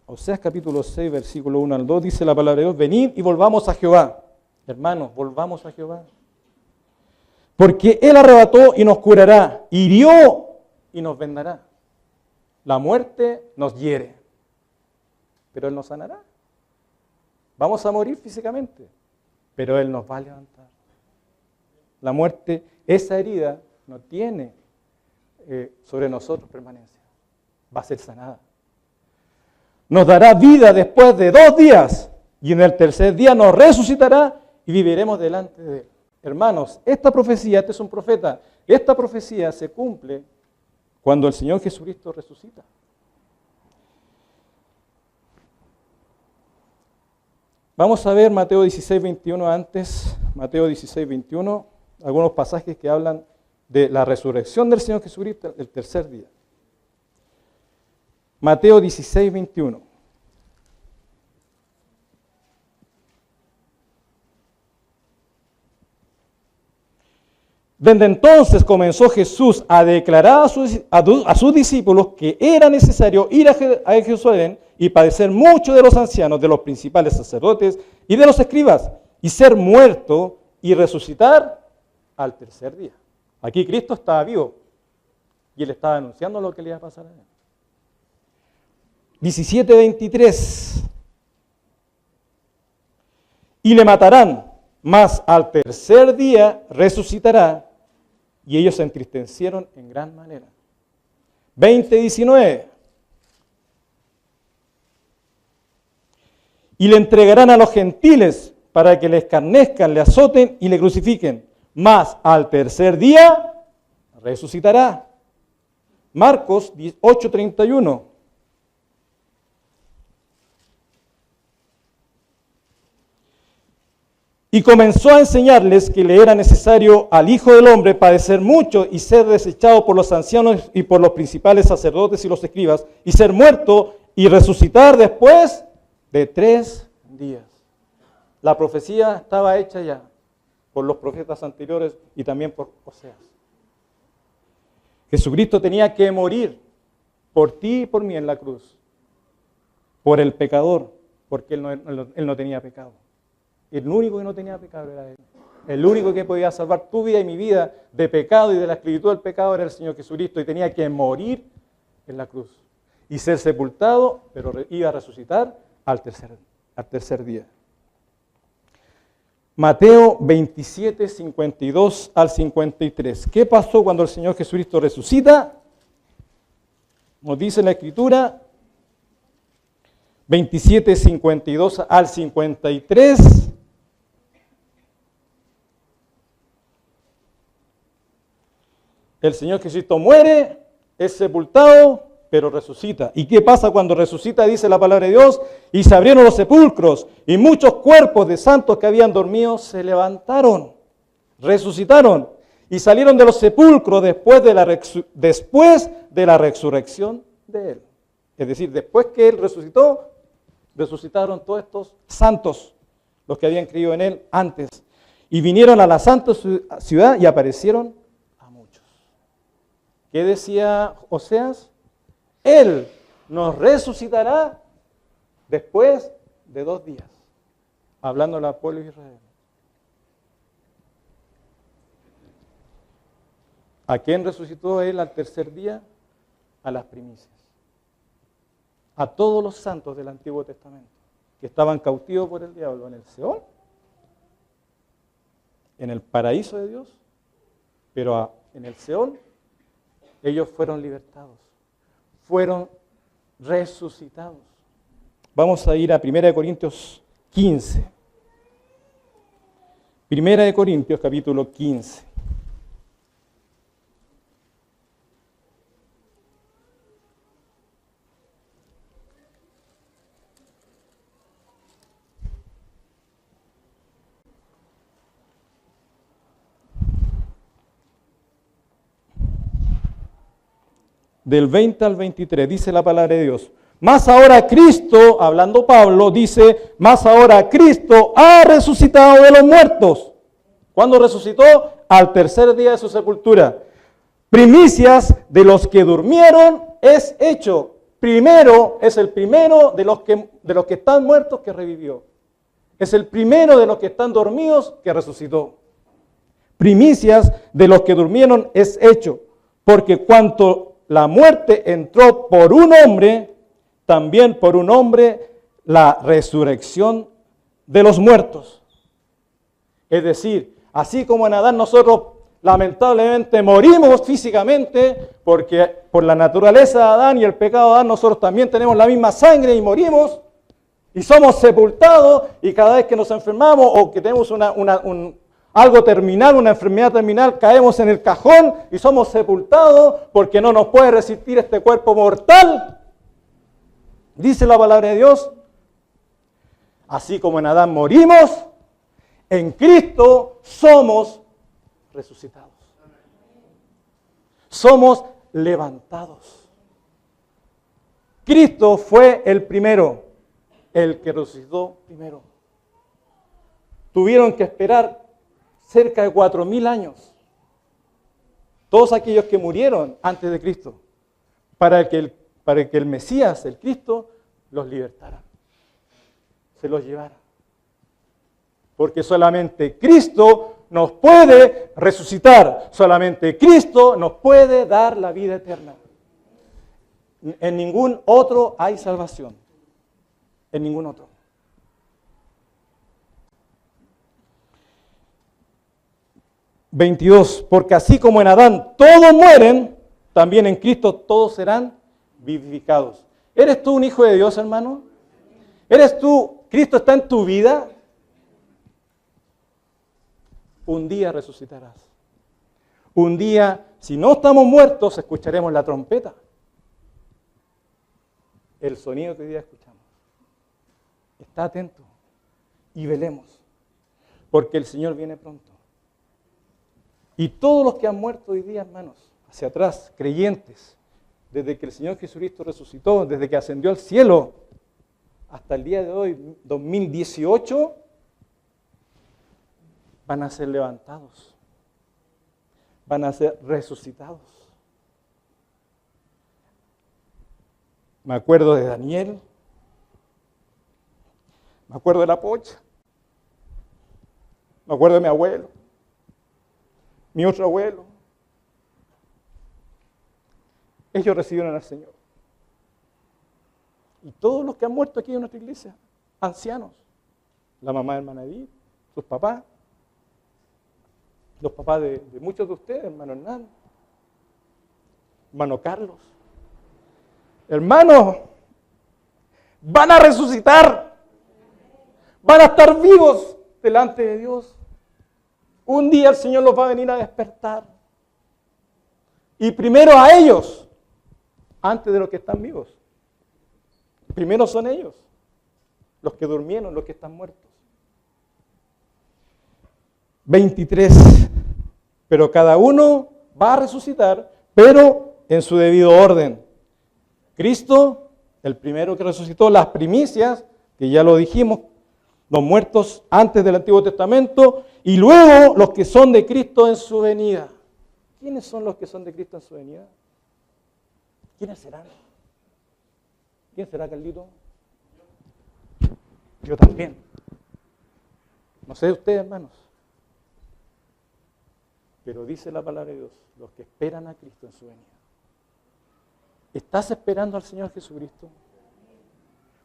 Oseas capítulo 6, versículo 1 al 2, dice la palabra de Dios, venid y volvamos a Jehová. Hermanos, volvamos a Jehová. Porque Él arrebató y nos curará, hirió y nos vendará. La muerte nos hiere, pero Él nos sanará. Vamos a morir físicamente, pero Él nos va a levantar. La muerte, esa herida, no tiene sobre nosotros permanencia. Va a ser sanada. Nos dará vida después de 2 días, y en el tercer día nos resucitará y viviremos delante de Él. Hermanos, esta profecía, este es un profeta, esta profecía se cumple cuando el Señor Jesucristo resucita. Vamos a ver Mateo 16, 21 antes, Mateo 16, 21, algunos pasajes que hablan de la resurrección del Señor Jesucristo el tercer día. Mateo 16, 21. Desde entonces comenzó Jesús a declarar a sus discípulos que era necesario ir a Jerusalén y padecer mucho de los ancianos, de los principales sacerdotes y de los escribas, y ser muerto y resucitar al tercer día. Aquí Cristo estaba vivo y Él estaba anunciando lo que le iba a pasar a Él. 17:23. Y le matarán, mas al tercer día resucitará. Y ellos se entristecieron en gran manera. 20:19. Y le entregarán a los gentiles para que le escarnezcan, le azoten y le crucifiquen. Mas al tercer día resucitará. Marcos 8:31. Y comenzó a enseñarles que le era necesario al Hijo del Hombre padecer mucho y ser desechado por los ancianos y por los principales sacerdotes y los escribas, y ser muerto y resucitar después de 3 días. La profecía estaba hecha ya por los profetas anteriores y también por Oseas. Jesucristo tenía que morir por ti y por mí en la cruz, por el pecador, porque él no tenía pecado. El único que no tenía pecado era Él. El único que podía salvar tu vida y mi vida de pecado y de la esclavitud del pecado era el Señor Jesucristo, y tenía que morir en la cruz y ser sepultado, pero iba a resucitar al tercer día. Mateo 27, 52 al 53. ¿Qué pasó cuando el Señor Jesucristo resucita? Nos dice la Escritura, 27, 52 al 53. El Señor Jesucristo muere, es sepultado, pero resucita. ¿Y qué pasa cuando resucita? Dice la palabra de Dios, y se abrieron los sepulcros, y muchos cuerpos de santos que habían dormido se levantaron, resucitaron, y salieron de los sepulcros después de la resurrección de Él. Es decir, después que Él resucitó, resucitaron todos estos santos, los que habían creído en Él antes, y vinieron a la santa ciudad y aparecieron a muchos. ¿Qué decía Oseas? Él nos resucitará después de 2 días, hablando al pueblo de Israel. ¿A quién resucitó él al tercer día? A las primicias. A todos los santos del Antiguo Testamento, que estaban cautivos por el diablo en el Seol, en el paraíso de Dios, pero en el Seol, ellos fueron libertados, fueron resucitados. Vamos a ir a 1 Corintios 15. 1 Corintios capítulo 15. Del 20 al 23, dice la palabra de Dios. Más ahora Cristo, hablando Pablo, dice, más ahora Cristo ha resucitado de los muertos. ¿Cuándo resucitó? Al tercer día de su sepultura. Primicias de los que durmieron es hecho. Primero, es el primero de los que están muertos que revivió. Es el primero de los que están dormidos que resucitó. Primicias de los que durmieron es hecho. Porque cuanto la muerte entró por un hombre, también por un hombre la resurrección de los muertos. Es decir, así como en Adán nosotros lamentablemente morimos físicamente, porque por la naturaleza de Adán y el pecado de Adán nosotros también tenemos la misma sangre y morimos, y somos sepultados, y cada vez que nos enfermamos o que tenemos algo terminal, una enfermedad terminal, caemos en el cajón y somos sepultados porque no nos puede resistir este cuerpo mortal. Dice la palabra de Dios, así como en Adán morimos, en Cristo somos resucitados. Somos levantados. Cristo fue el primero, el que resucitó primero. Tuvieron que esperar cerca de 4.000 años, todos aquellos que murieron antes de Cristo, para que el Mesías, el Cristo, los libertara, se los llevara. Porque solamente Cristo nos puede resucitar, solamente Cristo nos puede dar la vida eterna. En ningún otro hay salvación, en ningún otro. Porque así como en Adán todos mueren, también en Cristo todos serán vivificados. ¿Eres tú un hijo de Dios, hermano? ¿Eres tú, Cristo está en tu vida? Un día resucitarás. Un día, si no estamos muertos, escucharemos la trompeta. El sonido que hoy día escuchamos. Está atento y velemos, porque el Señor viene pronto. Y todos los que han muerto hoy día, hermanos, hacia atrás, creyentes, desde que el Señor Jesucristo resucitó, desde que ascendió al cielo, hasta el día de hoy, 2018, van a ser levantados, van a ser resucitados. Me acuerdo de Daniel, me acuerdo de la Pocha, me acuerdo de mi abuelo, mi otro abuelo. Ellos recibieron al Señor. Y todos los que han muerto aquí en nuestra iglesia, ancianos, la mamá de hermana Edith, sus papás, los papás de muchos de ustedes, hermano Hernán, hermano Carlos. Hermanos, van a resucitar, van a estar vivos delante de Dios. Un día el Señor los va a venir a despertar. Y primero a ellos, antes de los que están vivos. Primero son ellos, los que durmieron, los que están muertos. 23. Pero cada uno va a resucitar, pero en su debido orden. Cristo, el primero que resucitó, las primicias, que ya lo dijimos, los muertos antes del Antiguo Testamento, y luego los que son de Cristo en su venida. ¿Quiénes son los que son de Cristo en su venida? ¿Quiénes serán? ¿Quién será, Carlito? Yo también. No sé de ustedes, hermanos. Pero dice la palabra de Dios, los que esperan a Cristo en su venida. ¿Estás esperando al Señor Jesucristo?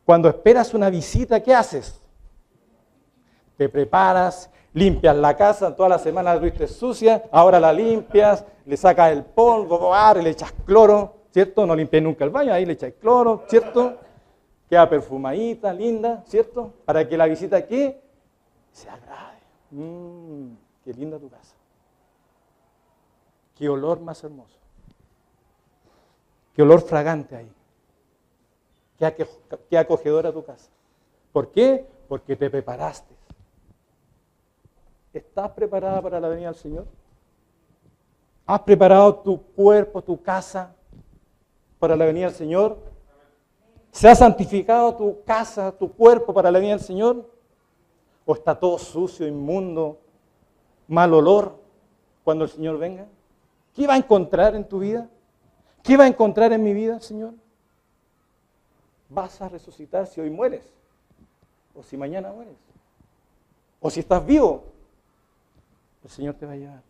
Cuando esperas una visita, ¿qué haces? Te preparas, limpias la casa, toda la semana la tuviste sucia, ahora la limpias, le sacas el polvo, le echas cloro, ¿cierto? No limpias nunca el baño, ahí le echas cloro, ¿cierto? Queda perfumadita, linda, ¿cierto? Para que la visita, ¿qué? Se agrade. Qué linda tu casa. Qué olor más hermoso. Qué olor fragante hay. Qué acogedora tu casa. ¿Por qué? Porque te preparaste. ¿Estás preparada para la venida del Señor? ¿Has preparado tu cuerpo, tu casa para la venida del Señor? ¿Se ha santificado tu casa, tu cuerpo para la venida del Señor? ¿O está todo sucio, inmundo, mal olor cuando el Señor venga? ¿Qué va a encontrar en tu vida? ¿Qué va a encontrar en mi vida, Señor? ¿Vas a resucitar si hoy mueres? ¿O si mañana mueres? ¿O si estás vivo? El Señor te va a llevar.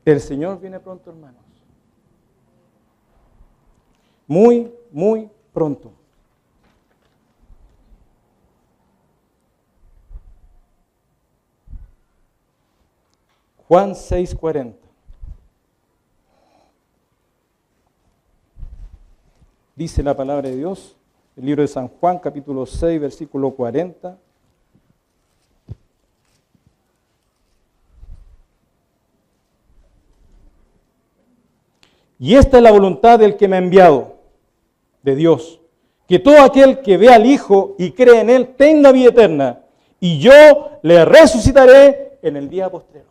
El Señor viene pronto, hermanos. Muy, muy pronto. Juan 6:40. Dice la palabra de Dios, el libro de San Juan, capítulo 6, versículo 40. Y esta es la voluntad del que me ha enviado, de Dios, que todo aquel que ve al Hijo y cree en Él tenga vida eterna, y yo le resucitaré en el día postrero.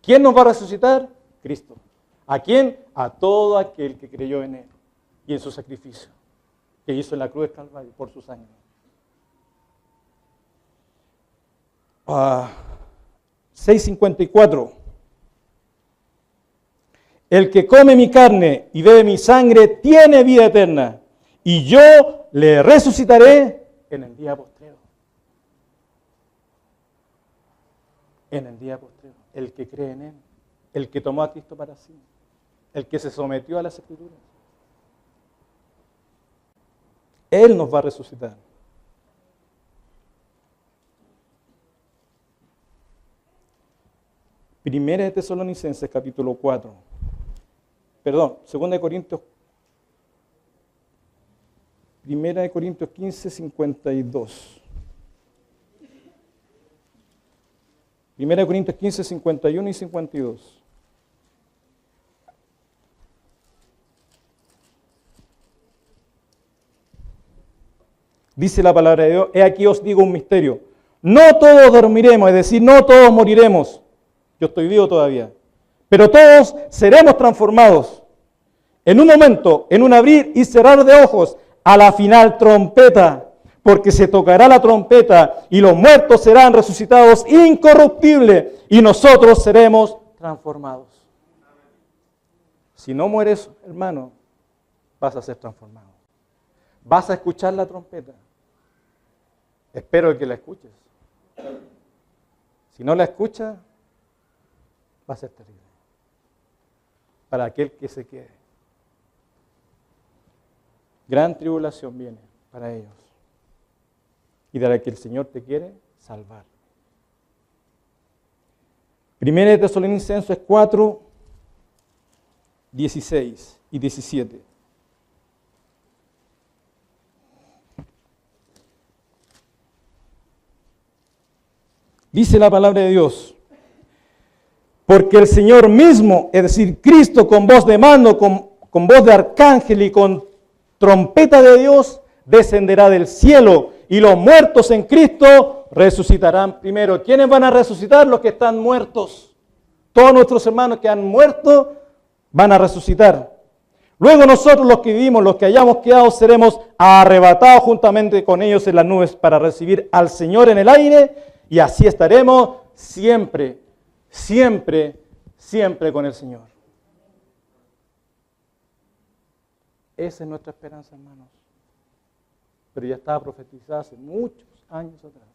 ¿Quién nos va a resucitar? Cristo. ¿A quién? A todo aquel que creyó en Él y en su sacrificio que hizo en la cruz del Calvario por su sangre. 6:54. El que come mi carne y bebe mi sangre tiene vida eterna, y yo le resucitaré en el día postrero. En el día postrero. El que cree en Él, el que tomó a Cristo para sí, el que se sometió a las Escrituras. Él nos va a resucitar. Primera de Tesalonicenses, capítulo 4. Perdón, Segunda de Corintios. Primera de Corintios 15, 52. Primera de Corintios 15, 51 y 52. Dice la palabra de Dios, he aquí os digo un misterio. No todos dormiremos, es decir, no todos moriremos. Yo estoy vivo todavía. Pero todos seremos transformados. En un momento, en un abrir y cerrar de ojos, a la final trompeta. Porque se tocará la trompeta y los muertos serán resucitados incorruptibles y nosotros seremos transformados. Si no mueres, hermano, vas a ser transformado. Vas a escuchar la trompeta. Espero que la escuches. Si no la escuchas, va a ser terrible. Para aquel que se quede. Gran tribulación viene para ellos. Y de la que el Señor te quiere salvar. Primera de Tesalonicenses 4, 16 y 17. Dice la palabra de Dios, porque el Señor mismo, es decir, Cristo con voz de mando, con voz de arcángel y con trompeta de Dios, descenderá del cielo y los muertos en Cristo resucitarán primero. ¿Quiénes van a resucitar? Los que están muertos. Todos nuestros hermanos que han muerto van a resucitar. Luego nosotros los que vivimos, los que hayamos quedado, seremos arrebatados juntamente con ellos en las nubes para recibir al Señor en el aire y así estaremos siempre, siempre, siempre con el Señor. Esa es nuestra esperanza, hermanos. pero ya estaba profetizada hace muchos años atrás.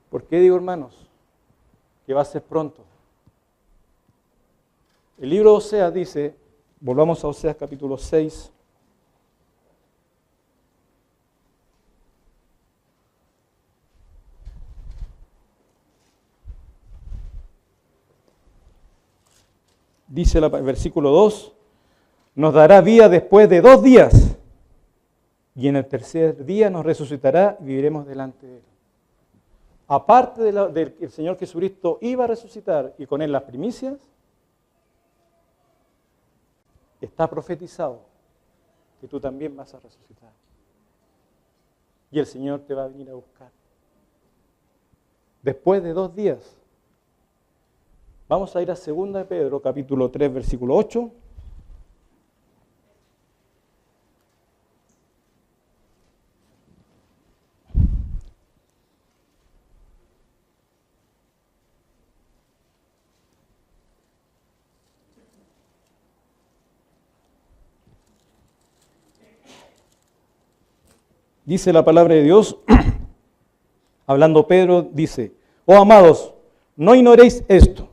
¿Por qué digo, hermanos, que va a ser pronto? El libro de Oseas dice, volvamos a Oseas capítulo 6, dice el versículo 2, nos dará vida después de 2 días, y en el tercer día nos resucitará y viviremos delante de Él. Aparte de que el Señor Jesucristo iba a resucitar y con Él las primicias, está profetizado que tú también vas a resucitar. Y el Señor te va a venir a buscar. Después de 2 días, vamos a ir a 2 de Pedro, capítulo 3, versículo 8. Dice la palabra de Dios, hablando Pedro, dice, oh amados, no ignoréis esto,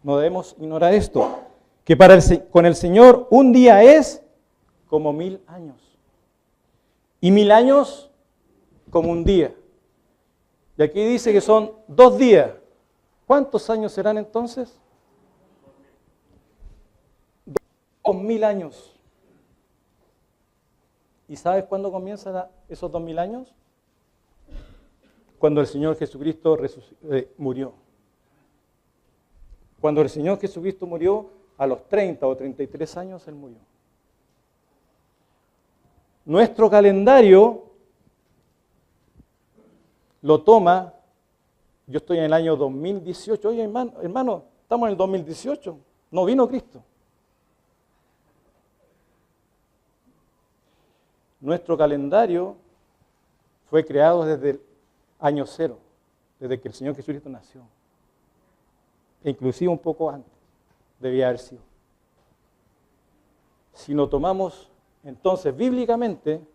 no debemos ignorar esto, que con el Señor un día es como 1000 años, y 1000 años como un día. Y aquí dice que son 2 días. ¿Cuántos años serán entonces? 2000 años. ¿Y sabes cuándo comienzan esos 2000 años? Cuando el Señor Jesucristo murió. Cuando el Señor Jesucristo murió, a los 30 o 33 años Él murió. Nuestro calendario lo toma, yo estoy en el año 2018, oye hermano, estamos en el 2018, no vino Cristo. Nuestro calendario fue creado desde el año 0, desde que el Señor Jesucristo nació. E inclusive un poco antes debía haber sido. Si lo tomamos entonces bíblicamente,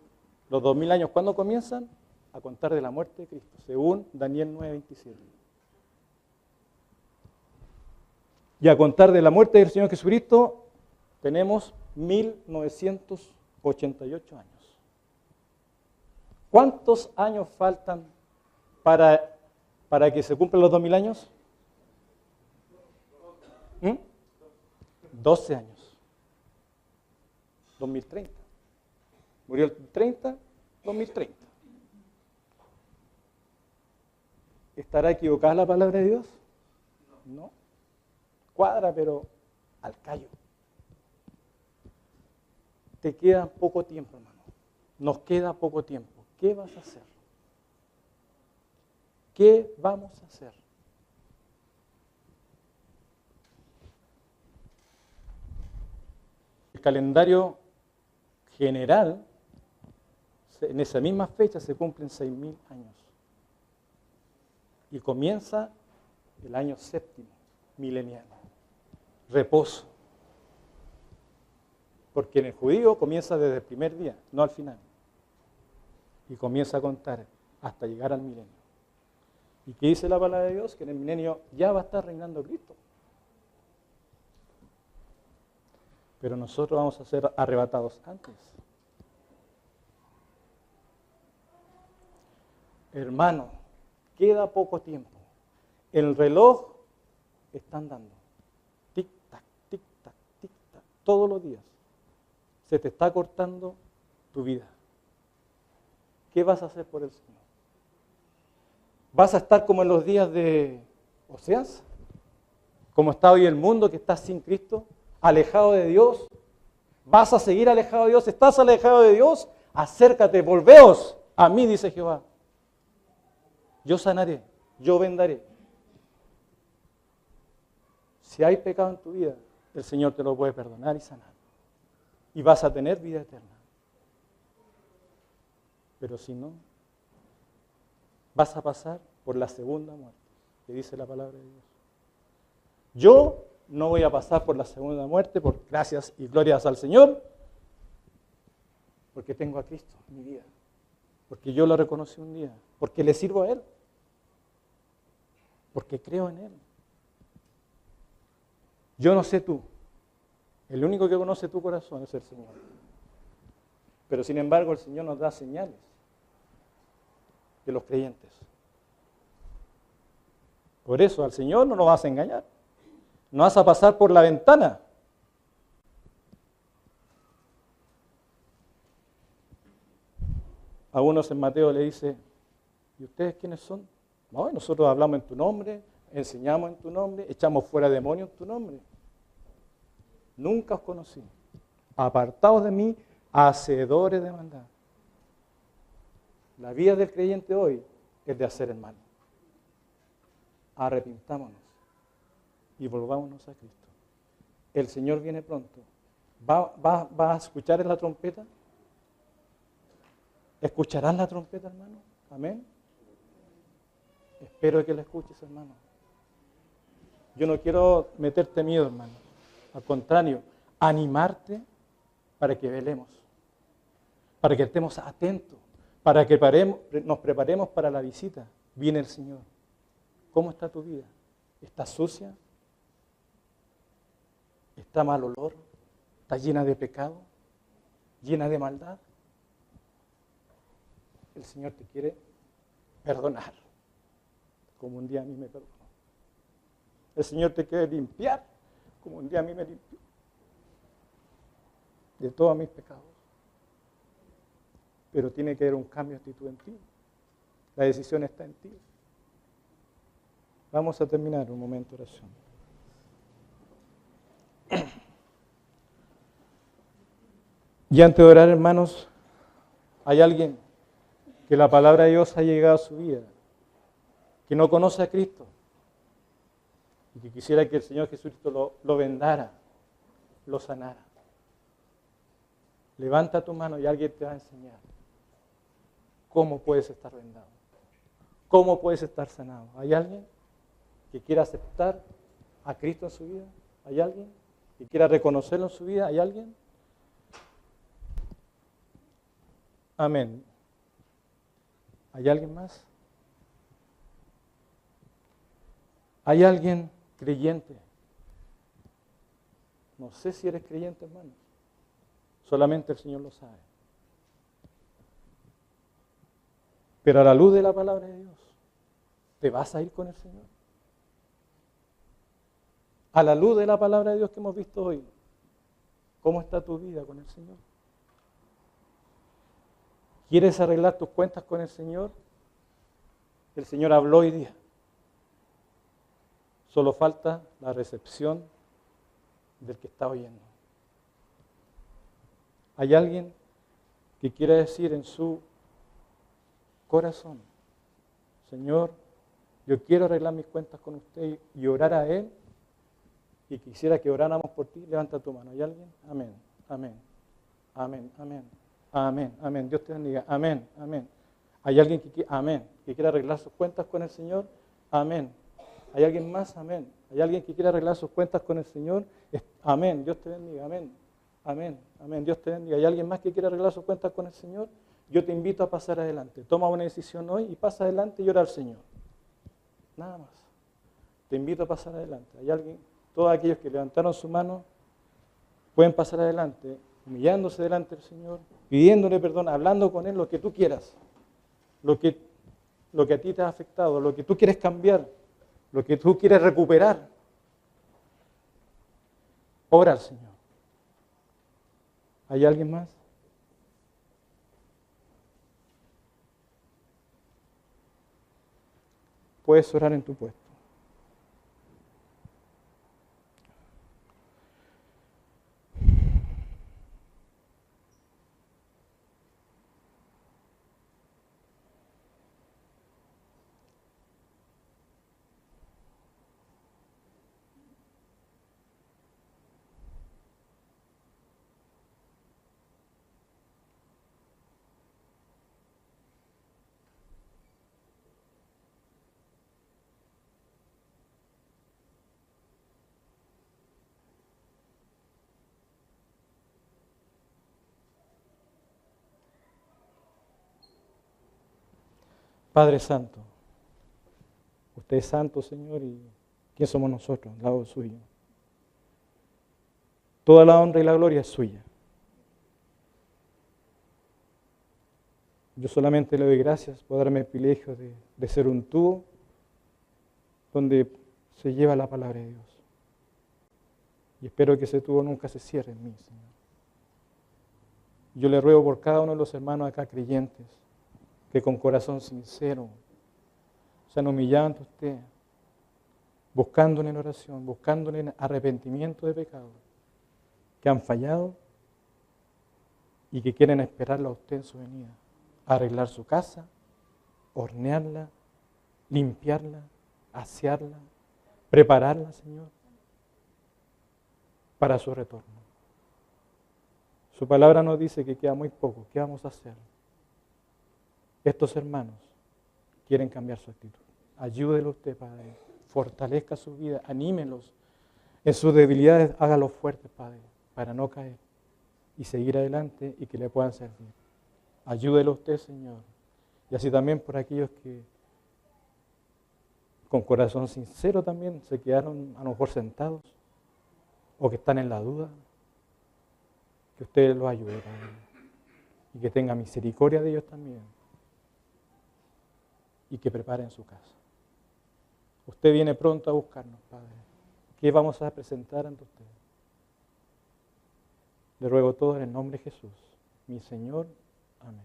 los 2000 años, ¿cuándo comienzan? A contar de la muerte de Cristo, según Daniel 9:27. Y a contar de la muerte del Señor Jesucristo, tenemos 1988 años. ¿Cuántos años faltan para que se cumplan los 2000 años? 12 años. 2030. Murió el 30, 2030. ¿Estará equivocada la palabra de Dios? No. Cuadra, pero al callo. Te queda poco tiempo, hermano. Nos queda poco tiempo. ¿Qué vas a hacer? ¿Qué vamos a hacer? El calendario general, en esa misma fecha se cumplen 6000 años. Y comienza el año 7º, milenial. Reposo. Porque en el judío comienza desde el primer día, no al final. Y comienza a contar hasta llegar al milenio. ¿Y qué dice la palabra de Dios? Que en el milenio ya va a estar reinando Cristo. Pero nosotros vamos a ser arrebatados antes. Hermano, queda poco tiempo. El reloj está andando. Tic-tac, tic-tac, tic-tac. Todos los días. Se te está cortando tu vida. ¿Qué vas a hacer por el Señor? ¿Vas a estar como en los días de Oseas? ¿Como está hoy el mundo que está sin Cristo? ¿Alejado de Dios? ¿Vas a seguir alejado de Dios? ¿Estás alejado de Dios? Acércate, volveos a mí, dice Jehová. Yo sanaré, yo vendaré. Si hay pecado en tu vida, el Señor te lo puede perdonar y sanar. Y vas a tener vida eterna. Pero si no, vas a pasar por la segunda muerte, que dice la palabra de Dios. Yo no voy a pasar por la segunda muerte, por gracias y glorias al Señor, Porque tengo a Cristo en mi vida. Porque yo lo reconocí un día. Porque le sirvo a Él. Porque creo en Él. Yo no sé tú. El único que conoce tu corazón es el Señor. Pero sin embargo el Señor nos da señales de los creyentes. Por eso al Señor no nos vas a engañar. No vas a pasar por la ventana. A unos en Mateo le dice, ¿y ustedes quiénes son? No, nosotros hablamos en tu nombre, enseñamos en tu nombre, echamos fuera demonios en tu nombre. Nunca os conocí. Apartaos de mí, hacedores de maldad. La vida del creyente hoy es de hacer el mal. Arrepintámonos y volvámonos a Cristo. El Señor viene pronto. ¿Va a escuchar en la trompeta? ¿Escucharás la trompeta, hermano? Amén. Espero que la escuches, hermano. Yo no quiero meterte miedo, hermano. Al contrario, animarte para que velemos, para que estemos atentos, para que nos preparemos para la visita. Viene el Señor. ¿Cómo está tu vida? ¿Está sucia? ¿Está mal olor? ¿Está llena de pecado? ¿Llena de maldad? El Señor te quiere perdonar, como un día a mí me perdonó. El Señor te quiere limpiar, como un día a mí me limpió, de todos mis pecados. Pero tiene que haber un cambio de actitud en ti. La decisión está en ti. Vamos a terminar un momento de oración. Y antes de orar, hermanos, hay alguien que la palabra de Dios ha llegado a su vida, que no conoce a Cristo y que quisiera que el Señor Jesucristo lo vendara, lo sanara. Levanta tu mano y alguien te va a enseñar cómo puedes estar vendado, cómo puedes estar sanado. ¿Hay alguien que quiera aceptar a Cristo en su vida? ¿Hay alguien que quiera reconocerlo en su vida? ¿Hay alguien? Amén. ¿Hay alguien más? ¿Hay alguien creyente? No sé si eres creyente, hermano. Solamente el Señor lo sabe. Pero a la luz de la palabra de Dios, ¿te vas a ir con el Señor? A la luz de la palabra de Dios que hemos visto hoy, ¿cómo está tu vida con el Señor? ¿Quieres arreglar tus cuentas con el Señor? El Señor habló hoy día. Solo falta la recepción del que está oyendo. ¿Hay alguien que quiera decir en su corazón, Señor, yo quiero arreglar mis cuentas con usted y orar a Él? Y quisiera que oráramos por ti. Levanta tu mano. ¿Hay alguien? Amén, amén, amén, amén, amén, amén. Dios te bendiga. Amén, amén. ¿Hay alguien amén, que quiera arreglar sus cuentas con el Señor? Amén. ¿Hay alguien más? Amén. ¿Hay alguien que quiera arreglar sus cuentas con el Señor? Amén. Dios te bendiga. Amén. Amén. Amén. Dios te bendiga. ¿Hay alguien más que quiera arreglar sus cuentas con el Señor? Yo te invito a pasar adelante. Toma una decisión hoy y pasa adelante y ora al Señor. Nada más. Te invito a pasar adelante. ¿Hay alguien? Todos aquellos que levantaron su mano pueden pasar adelante, humillándose delante del Señor, pidiéndole perdón, hablando con Él lo que tú quieras, lo que a ti te ha afectado, lo que tú quieres cambiar, lo que tú quieres recuperar. Ora al Señor. ¿Hay alguien más? Puedes orar en tu puesto. Padre Santo, usted es santo, Señor, y ¿quién somos nosotros? Al lado suyo. Toda la honra y la gloria es suya. Yo solamente le doy gracias por darme el privilegio de ser un tubo donde se lleva la palabra de Dios. Y espero que ese tubo nunca se cierre en mí, Señor. Yo le ruego por cada uno de los hermanos acá creyentes que con corazón sincero se han humillado ante usted, buscándole en oración, buscándole en arrepentimiento de pecado, que han fallado y que quieren esperarlo a usted en su venida, arreglar su casa, hornearla, limpiarla, asearla, prepararla, Señor, para su retorno. Su palabra nos dice que queda muy poco. ¿Qué vamos a hacer? Estos hermanos quieren cambiar su actitud. Ayúdelo usted, Padre. Fortalezca su vida, anímelos. En sus debilidades, hágalos fuertes, Padre, para no caer y seguir adelante y que le puedan servir. Ayúdelo usted, Señor. Y así también por aquellos que con corazón sincero también se quedaron a lo mejor sentados o que están en la duda. Que usted los ayude, Padre, y que tenga misericordia de ellos también, y que preparen su casa. Usted viene pronto a buscarnos, Padre. ¿Qué vamos a presentar ante usted? Le ruego todo en el nombre de Jesús, mi Señor. Amén.